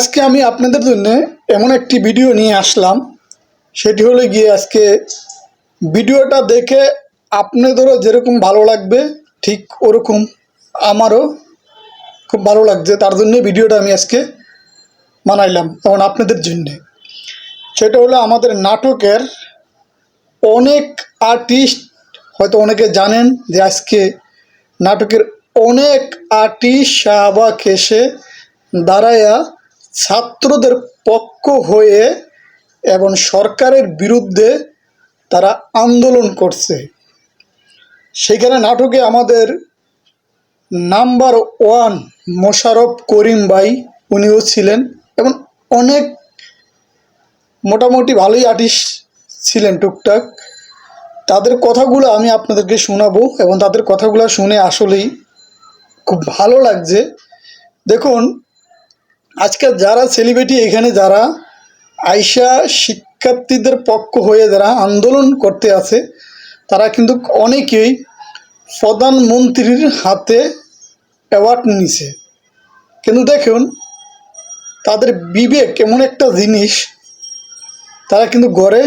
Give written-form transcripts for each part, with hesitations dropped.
আজকে আমি আপনাদের জন্য এমন একটি ভিডিও নিয়ে আসলাম। সেটি হলো গিয়ে আজকে ভিডিওটা দেখে আপনাদেরও যেরকম ভালো লাগবে ঠিক ওরকম আমারও খুব ভালো লাগছে, তার জন্য ভিডিওটা আমি আজকে বানাইলাম এবং আপনাদের জন্য। সেটা হলো আমাদের নাটকের অনেক আর্টিস্ট, হয়তো অনেকে জানেন যে আজকে নাটকের অনেক আর্টিস্ট শাহবাগ এসে দাঁড়ায়া ছাত্রদের পক্ষ হয়ে এবং সরকারের বিরুদ্ধে তারা আন্দোলন করছে। সেখানে নাটকে আমাদের নাম্বার ওয়ান মোশাররফ করিম ভাই উনিও ছিলেন এবং অনেক মোটামুটি ভালোই আর্টিস্ট ছিলেন টুকটাক। তাদের কথাগুলো আমি আপনাদেরকে শোনাবো এবং তাদের কথাগুলো শুনে আসলেই খুব ভালো লাগছে। দেখুন, আজকে যারা সেলিব্রিটি এখানে যারা আইসা শিক্ষার্থীদের পক্ষ হয়ে যারা আন্দোলন করতে আছে, তারা কিন্তু অনেকেই প্রধানমন্ত্রীর হাতে অ্যাওয়ার্ড নিছে। কিন্তু দেখুন, তাদের বিবেক এমন একটা জিনিস, তারা কিন্তু ঘরে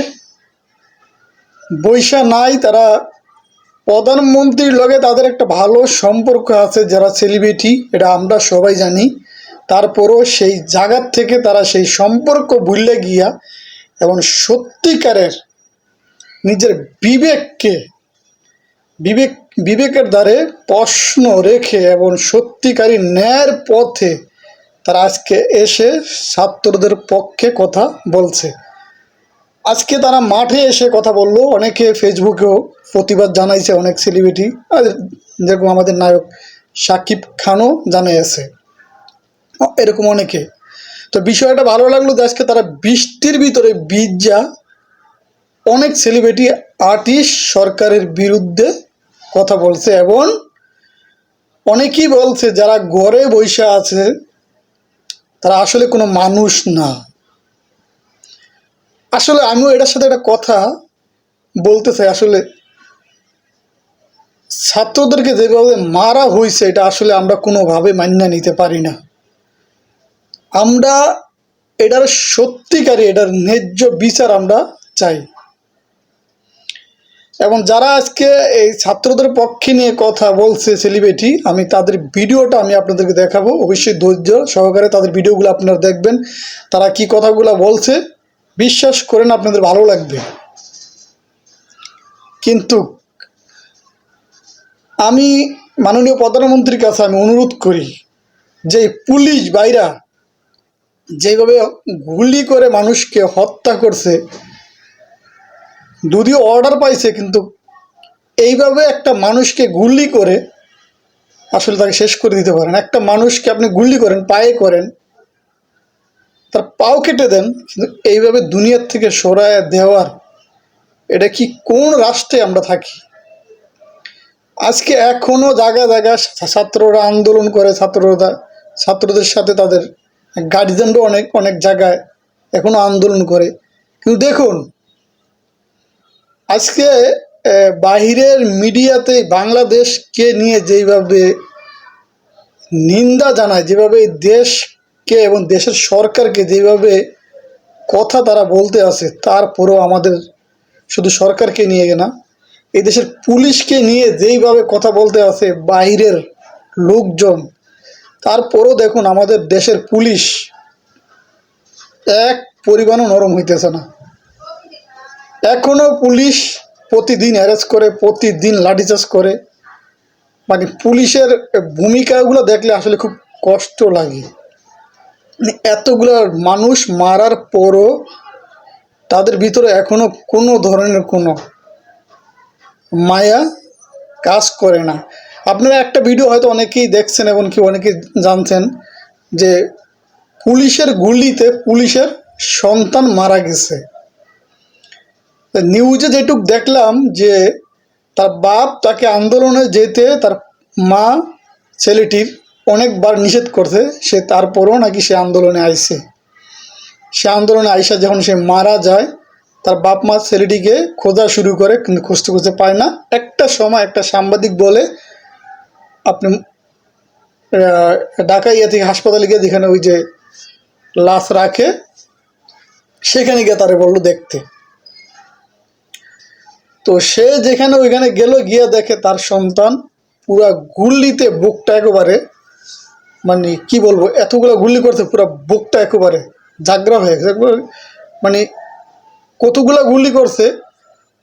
বৈশা নাই। তারা প্রধানমন্ত্রীর লগে তাদের একটা ভালো সম্পর্ক আছে যারা সেলিব্রিটি, এটা আমরা সবাই জানি। তারপরও সেই জায়গার থেকে তারা সেই সম্পর্ক ভুলে গিয়া এবং সত্যিকারের নিজের বিবেকের দ্বারে প্রশ্ন রেখে এবং সত্যিকারী ন্যায়ের পথে তারা আজকে এসে ছাত্রদের পক্ষে কথা বলছে। আজকে তারা মাঠে এসে কথা বললো, অনেকে ফেসবুকেও প্রতিবাদ জানাইছে, অনেক সেলিব্রিটি যেরকম আমাদের নায়ক শাকিব খানও জানিয়েছে, এরকম অনেকে। তো বিষয়টা ভালো লাগলো যে আজকে তারা বৃষ্টির ভিতরে ভিজা অনেক সেলিব্রিটি আর্টিস্ট সরকারের বিরুদ্ধে কথা বলছে এবং অনেকেই বলছে যারা ঘরে বসে আছে তারা আসলে কোনো মানুষ না। আসলে আমিও এটার সাথে একটা কথা বলতে চাই। আসলে ছাত্রদেরকে যেভাবে মারা হয়েছে এটা আসলে আমরা কোনোভাবে মান্য নিতে পারি না। আমরা এটার সত্যিকারী এটার ন্যায্য বিচার আমরা চাই। এবং যারা আজকে এই ছাত্রদের পক্ষে নিয়ে কথা বলছে সেলিব্রিটি, আমি তাদের ভিডিওটা আমি আপনাদেরকে দেখাবো। অবশ্যই ধৈর্য সহকারে তাদের ভিডিওগুলো আপনারা দেখবেন, তারা কি কথাগুলো বলছে। বিশ্বাস করেন আপনাদের ভালো লাগবে। কিন্তু আমি মাননীয় প্রধানমন্ত্রীর কাছে আমি অনুরোধ করি যে পুলিশ ভাইরা যেভাবে গুলি করে মানুষকে হত্যা করছে, যদিও অর্ডার পাইছে, কিন্তু এইভাবে একটা মানুষকে গুলি করে আসলে তাকে শেষ করে দিতে পারেন। একটা মানুষকে আপনি গুলি করেন, পায়ে করেন, তার পাও কেটে দেন, কিন্তু এইভাবে দুনিয়ার থেকে সরায় দেওয়ার, এটা কি কোন রাষ্ট্রে আমরা থাকি? আজকে এখনও জায়গা জায়গা ছাত্ররা আন্দোলন করে, ছাত্রদের সাথে তাদের গার্জিয়ানও অনেক অনেক জায়গায় এখনও আন্দোলন করে। কিন্তু দেখুন, আজকে বাহিরের মিডিয়াতে বাংলাদেশকে নিয়ে যেভাবে নিন্দা জানায়, যেভাবে দেশকে এবং দেশের সরকারকে যেভাবে কথা তারা বলতে আছে, তারপরেও আমাদের শুধু সরকারকে নিয়ে না, এই দেশের পুলিশকে নিয়ে যেইভাবে কথা বলতে আছে বাইরের লোকজন, তারপরও দেখুন আমাদের দেশের পুলিশ এক পরিমাণও নরম হইতেছে না। এখনও পুলিশ প্রতিদিন অ্যারেস্ট করে, প্রতিদিন লাঠিচার্জ করে। মানে পুলিশের ভূমিকাগুলো দেখলে আসলে খুব কষ্ট লাগে। এতগুলো মানুষ মারার পরও তাদের ভিতরে এখনও কোনো ধরনের কোনো মায়া কাজ করে না। আপনারা একটা ভিডিও হয়তো অনেকেই দেখছেন এবং কি অনেকেই জানছেন যে পুলিশের গুলিতে পুলিশের সন্তান মারা গেছে। নিউজে যেটুক দেখলাম যে তার বাপ তাকে আন্দোলনে যেতে তার মা ছেলেটির অনেকবার নিষেধ করছে, সে তারপরও নাকি সে আন্দোলনে আইছে। সে আন্দোলনে আইসা যখন সে মারা যায়, তার বাপ মা ছেলেটিকে খোঁজা শুরু করে, কিন্তু খুঁজতে খুঁজতে পায় না। একটা সময় একটা সাংবাদিক বলে আপনি ঢাকা থেকে হাসপাতালে গিয়ে যেখানে ওই যে লাশ রাখে, সেখানে গিয়ে তারে বললো দেখতে। তো সে যেখানে ওইখানে গেল, গিয়ে দেখে তার সন্তান পুরা গুল্লিতে বুকটা একেবারে, মানে কি বলবো, এতগুলো গুল্লি করছে, পুরা বুকটা একেবারে জাগরা হয়ে গেছে, মানে কতগুলা গুলি করছে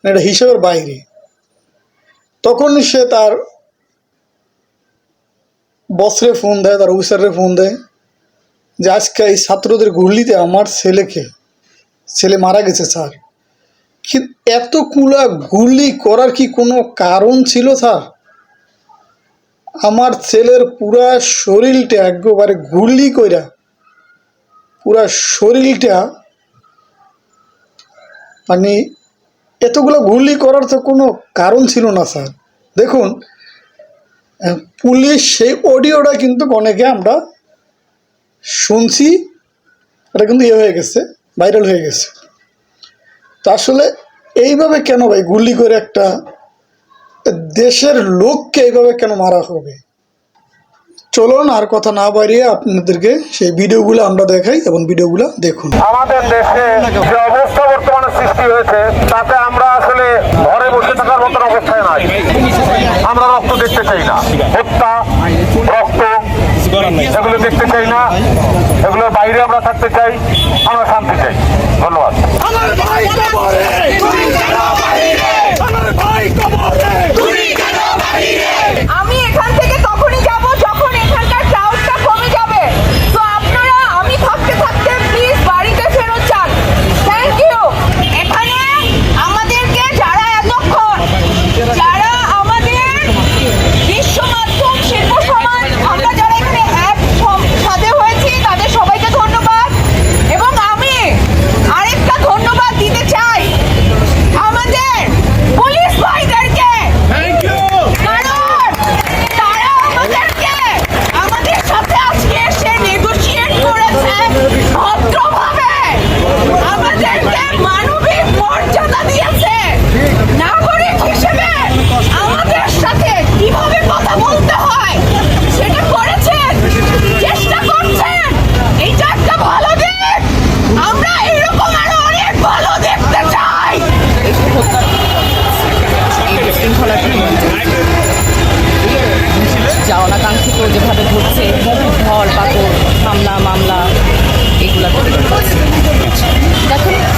এটা হিসাবের বাইরে। তখন সে তার বসরে ফোন দেয়, তার অফিসারে ফোন দেয় যে আজকে এই ছাত্রদের গুলিতে আমার ছেলে মারা গেছে স্যার। কিন্তু এতগুলা গুলি করার কি কোনো কারণ ছিল স্যার? আমার ছেলের পুরা শরীরটা একেবারে গুলি কইরা, পুরা শরীরটা, মানে এতগুলো গুলি করার তো কোনো কারণ ছিল না স্যার। দেখুন, পুলিশ সেই অডিওটা কিন্তু অনেকে আমরা শুনছি, এটা কিন্তু হয়ে গেছে, ভাইরাল হয়ে গেছে। তো আসলে এইভাবে কেন ভাই গুলি করে একটা দেশের লোককে এইভাবে কেন মারা হবে? চলুন আর কথা না বাড়িয়ে আপনাদেরকে সেই ভিডিওগুলো আমরা দেখাই এবং ভিডিওগুলো দেখুন। আমাদের দেশে যে অবস্থা বর্তমানে সৃষ্টি হয়েছে তাতে আমরা আসলে ঘরে বসে থাকার মতন অবস্থায় নাই। আমরা রক্ত দেখতে চাই না, হত্যা, রক্ত এগুলো দেখতে চাই না, এগুলোর বাইরে আমরা থাকতে চাই, আমরা শান্তি চাই। ধন্যবাদ। আমি এখান থেকে তখনই যাব যখন এখানকার ক্রাউডটা কমে যাবে। তো আপনারা আমি থাকতে থাকতে প্লিজ বাড়িতে ফেরত যান। Thank you. এখানে আমাদেরকে যারা এতক্ষণ, যারা আমাদের বিশ্ব মাধ্যম শিল্প সমাজ, আমরা যারা এখানে এক সাথে হয়েছি তাদের সবাইকে ধন্যবাদ। এবং আমি আরেকটা ধন্যবাদ দিতে চাই আমাদের পুলিশ ভাইদেরকে। আমাদের সাথে আজকে এসে নেগোশিয়েট করেছে ভদ্রভাবে, আমাদেরকে মানবিক মর্যাদা দিয়েছে, নাগরিক হিসেবে আমাদের সাথে কিভাবে কথা বলতে হয় সেটা করেছেন, চেষ্টা করছেন। এইটা একটা ভালো দিক। আমরা এরকম আরো অনেক ভালো দেখতে চাই। যা অনাকাঙ্ক্ষিত যেভাবে ঘটছে, ঢল পাথর, হামলা মামলা, এইগুলা দেখুন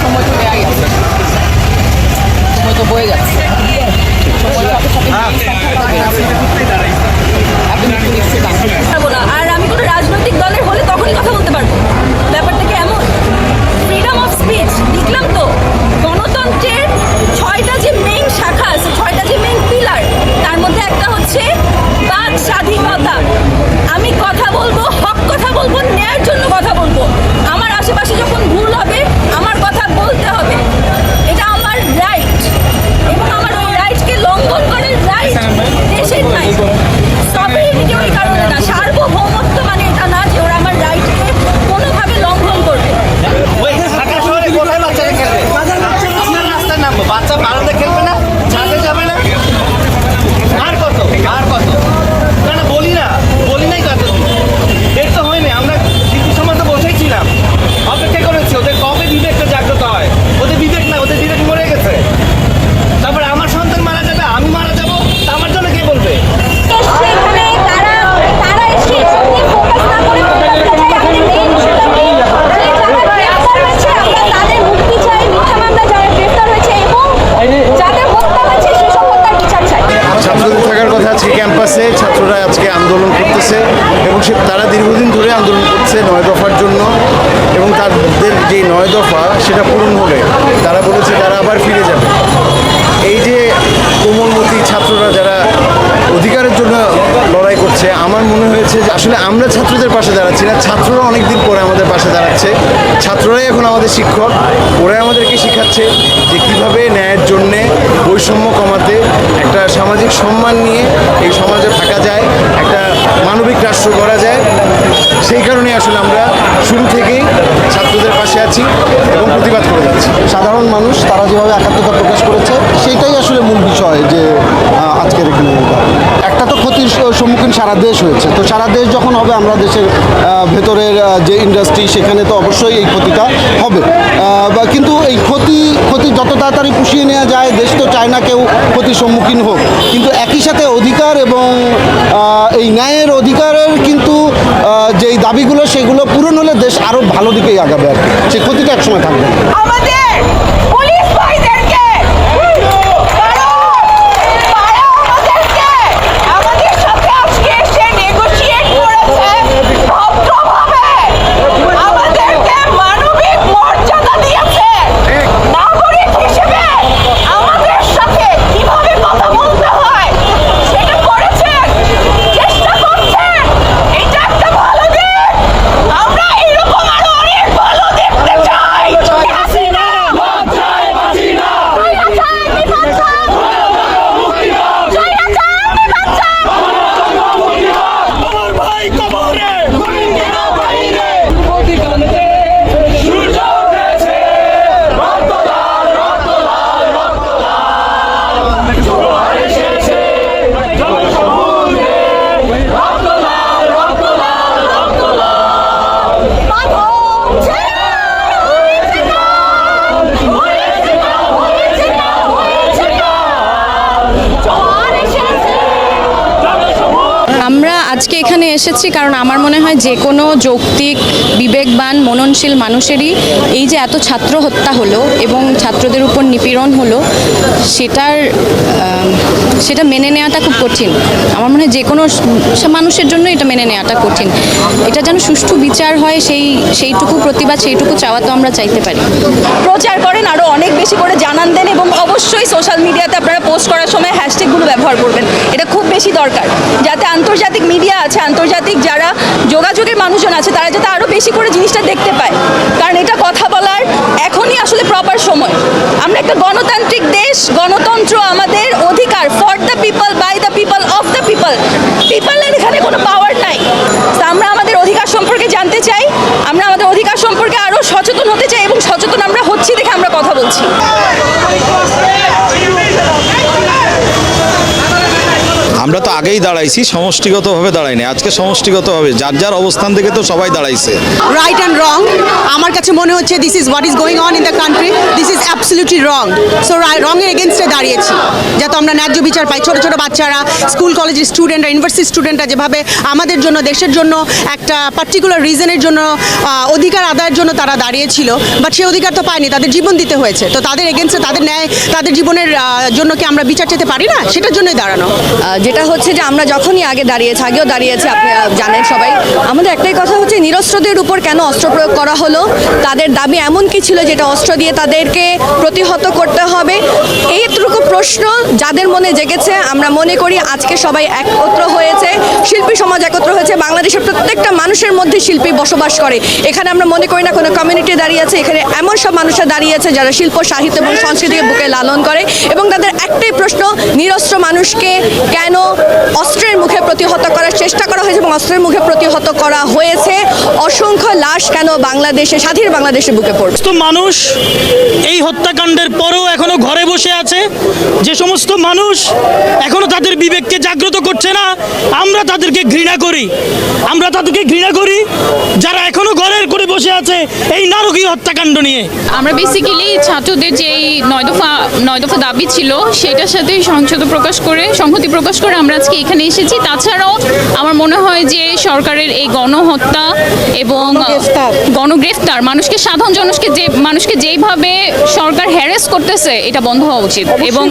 সময় তো বেড়ে গেছে, সময় তো বয়ে যাচ্ছে, সময়ের সাথে সাথে আর আমি কোনো রাজনৈতিক দলের হলে তখনই কথা বলতে পারবো। ব্যাপারটা কি এমন? ফ্রিডম অফ স্পিচ লিখলাম তো, গণতন্ত্রের 6টা যে মেইন শাখা আছে, 6টা যে মেইন পিলার, তার মধ্যে একটা হচ্ছে বাক স্বাধীনতা। আমি কথা বলবো, হক কথা বলবো, ন্যায়ের জন্য কথা বলবো। আমার আশেপাশে যখন ভুল হবে আমার কথা বলতে হবে, এটা আমার রাইট। এবং আমার ওই রাইটকে লঙ্ঘন করার রাইট দেশের নাই। সভেরেনিটি ওই কারণে না, সার্বভৌমত্ব মানে এটা না যে ওরা আমার রাইটকে কোনোভাবে লঙ্ঘন করবে। বাচ্চা বারান্দা খেলবে না, ছাদে যাবে না, আর কত না না বলি নাই কত এর তো হয়নি। আমরা শিশু সমাজ তো বসেই ছিলাম, অপেক্ষা করেছি ওদের কবে বিবেকটা জাগ্রত হয়। ওদের বিবেক না, ওদের বিবেক মরে গেছে। তারপরে আমার সন্তান মারা যাবে, আমি মারা যাবো, তা আমার জন্য কে বলবে? ছাত্রদের থাকার কথা আজকে ক্যাম্পাসে, ছাত্ররা আজকে আন্দোলন করতেছে এবং তারা দীর্ঘদিন ধরে আন্দোলন করছে 9 দফার জন্য। এবং তাদের যে 9 দফা সেটা পূরণ হলে তারা বলেছে তারা আবার ফিরে যাবে। এই যে কোমলমতি ছাত্ররা যারা অধিকারের জন্য লড়াই করছে, আমার মনে হয়েছে যে আসলে আমরা ছাত্রদের পাশে দাঁড়াচ্ছি না, ছাত্ররা অনেকদিন পরে আমাদের পাশে দাঁড়াচ্ছে। ছাত্ররাই এখন আমাদের শিক্ষক, ওরাই আমাদেরকে শেখাচ্ছে যে কীভাবে ন্যায়ের জন্যে, বৈষম্য কমাতে, একটা সামাজিক সম্মান নিয়ে এই সমাজে থাকা যায়, একটা মানবিক রাষ্ট্র গড়া যায়। সেই কারণে আসলে আমরা শুরু থেকেই ছাত্রদের পাশে বসে আছি এবং প্রতিবাদ করে যাচ্ছি। সাধারণ মানুষ তারা যেভাবে একাত্মতা প্রকাশ করেছে সেইটাই আসলে মূল বিষয় যে আজকের এখানে একটা তো ক্ষতির সম্মুখীন সারা দেশ হয়েছে, তো সারা দেশ যখন হবে আমরা দেশের ভেতরের যে ইন্ডাস্ট্রি সেখানে তো অবশ্যই এই ক্ষতিটা হবে, কিন্তু এই ক্ষতি যত তাড়াতাড়ি পুষিয়ে নেওয়া যায়, দেশ তো চায় না কেউ ক্ষতির সম্মুখীন হোক, কিন্তু একই সাথে অধিকার এবং এই ন্যায়ের অধিকারের কিন্তু যেই দাবিগুলো সেগুলো পূরণ হলে দেশ আরও ভালো দিকেই আগাবে আর কি, সেই ক্ষতিটা একসময় থাকবে। আমাদের পুলিশ ভাইদেরকে আমাদের সাথে আজকে এসে নেগোশিয়েট করেছে ভদ্রভাবে, আমাদেরকে মানবিক মর্যাদা দিয়েছে, নাগরিক হিসেবে আমাদের সাথে কিভাবে কথা বলতে হয় সেটা করেছেন, চেষ্টা করছেন। এটা একটা ভালো দিক, আমরা এরকম আরো অনেক ভালো দেখতে চাই। হাসিনা বাঁচায়, হাসিনা বাঁচায়, বাঁচায়, আমার ভাই কবরে গুলির বাইরে প্রতিকান্তে সূর্য উঠেছে, রক্ত লাল, রক্ত লাল, রক্ত লাল, জোয়ার এসেছে জনসমুদ্রে, রক্ত লাল, রক্ত লাল, রক্ত লাল, মাধব ছেড়ে হয়েছে কাল, হয়েছে কাল, হয়েছে কাল, হয়েছে কাল, জোয়ার এসেছে জনসমুদ্রে। আমরা আজকে এখানে এসেছি কারণ আমার মনে হয় যে কোনো যৌক্তিক বিবেকবান মননশীল মানুষেরই এই যে এত ছাত্র হত্যা হলো এবং ছাত্রদের উপর নিপীড়ন হলো সেটা মেনে নেওয়াটা খুব কঠিন। আমার মনে হয় যে কোনো মানুষের জন্য এটা মেনে নেওয়াটা কঠিন। এটা যেন সুষ্ঠু বিচার হয় সেইটুকু প্রতিবাদ, সেইটুকু চাওয়া তো আমরা চাইতে পারি। প্রচার করেন, আরও অনেক বেশি করে জানান দেন এবং অবশ্যই সোশ্যাল মিডিয়াতে আপনারা পোস্ট করার সময় হ্যাশট্যাগুলো ব্যবহার করবেন। এটা খুব বেশি দরকার, যাতে আন্তর্জাতিক মিডিয়া আছে, আন্তর্জাতিক যারা যোগাযোগের মানুষজন আছে, তারা যাতে আরও বেশি করে জিনিসটা দেখতে পায়, কারণ এটা কথা বলার এখনই আসলে প্রপার সময়। আমরা একটা গণতান্ত্রিক দেশ, গণতন্ত্র আমাদের অধিকার, for the people, by the people, of the people. পিপলের এখানে কোনো পাওয়ার নাই। তো আমরা আমাদের অধিকার সম্পর্কে জানতে চাই, আমরা আমাদের অধিকার সম্পর্কে আরও সচেতন হতে চাই এবং সচেতন আমরা হচ্ছি দেখে আমরা কথা বলছি। আমরা তো আগেই দাঁড়াইছি, সমষ্টিগতভাবে দাঁড়াইনি, আজকে সমষ্টিগতভাবে যার যার অবস্থান থেকে তো সবাই দাঁড়াইছে। রাইট অ্যান্ড রং, আমার কাছে মনে হচ্ছে this is what is going on in the country, this is absolutely wrong. So রঙের এগেনস্টে দাঁড়িয়েছি, যাতে আমরা ন্যায্য বিচার পাই। ছোটো ছোটো বাচ্চারা, স্কুল কলেজের স্টুডেন্টরা, ইউনিভার্সিটি স্টুডেন্টরা যেভাবে আমাদের জন্য, দেশের জন্য একটা পার্টিকুলার রিজনের জন্য, অধিকার আদায়ের জন্য তারা দাঁড়িয়েছিল, বাট সেই অধিকার তো পায়নি, তাদের জীবন দিতে হয়েছে। তো তাদের এগেনস্টে, তাদের ন্যায়, তাদের জীবনের জন্য কি আমরা বিচার চেতে পারি না? সেটার জন্যই দাঁড়ানো। যেটা হচ্ছে যে আমরা যখনই আগেও দাঁড়িয়েছি, আপনি জানেন সবাই, আমাদের একটাই কথা হচ্ছে নিরস্ত্রদের উপর কেন অস্ত্র প্রয়োগ করা হলো। তাদের দাবি এমন কি ছিল যেটা অস্ত্র দিয়ে তাদেরকে প্রতিহত করতে হবে? এইটুকু প্রশ্ন যাদের মনে জেগেছে, আমরা মনে করি আজকে সবাই একত্র হয়েছে, শিল্পী সমাজ একত্র হয়েছে। বাংলাদেশের প্রত্যেকটা মানুষের মধ্যে শিল্পী বসবাস করে। এখানে আমরা মনে করি না কোনো কমিউনিটি দাঁড়িয়ে আছে, এখানে এমন সব মানুষরা দাঁড়িয়ে আছে যারা শিল্প, সাহিত্য এবং সংস্কৃতিকে বুকে লালন করে এবং তাদের একটাই প্রশ্ন, নিরস্ত্র মানুষকে কেন অস্ত্রের মুখে প্রতিহত করার চেষ্টা করা হয়েছে এবং অস্ত্রের মুখে প্রতিহত করা হয়েছে। অসংখ্য লাশ কেন বাংলাদেশে, স্বাধীন বাংলাদেশের বুকে পড়বে। তো মানুষ এই হত্যাকাণ্ডের পরেও এখনো ঘরে বসে আছে, যে সমস্ত মানুষ এখনো তাদের বিবেককে জাগ্রত করছে না, আমরা তাদেরকে ঘৃণা করি। আমরা তাদেরকে ঘৃণা করি যারা এখনো ঘরের করে বসে আছে এই নারকীয় হত্যাকাণ্ড নিয়ে। আমরা বেসিক্যালি ছাত্রদের যে নয় দফা দাবি ছিল সেটার সাথে সংহতি প্রকাশ করে আমরা আজকে এখানে এসেছি। তাছাড়াও আমার মনে হয় যে সরকারের এই গণহত্যা এবং গণগ্রেফতার, সাধারণ মানুষকে যেইভাবে সরকার হ্যারাস করতেছে, এটা বন্ধ হওয়া উচিত এবং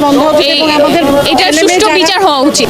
এটার সুষ্ঠু বিচার হওয়া উচিত।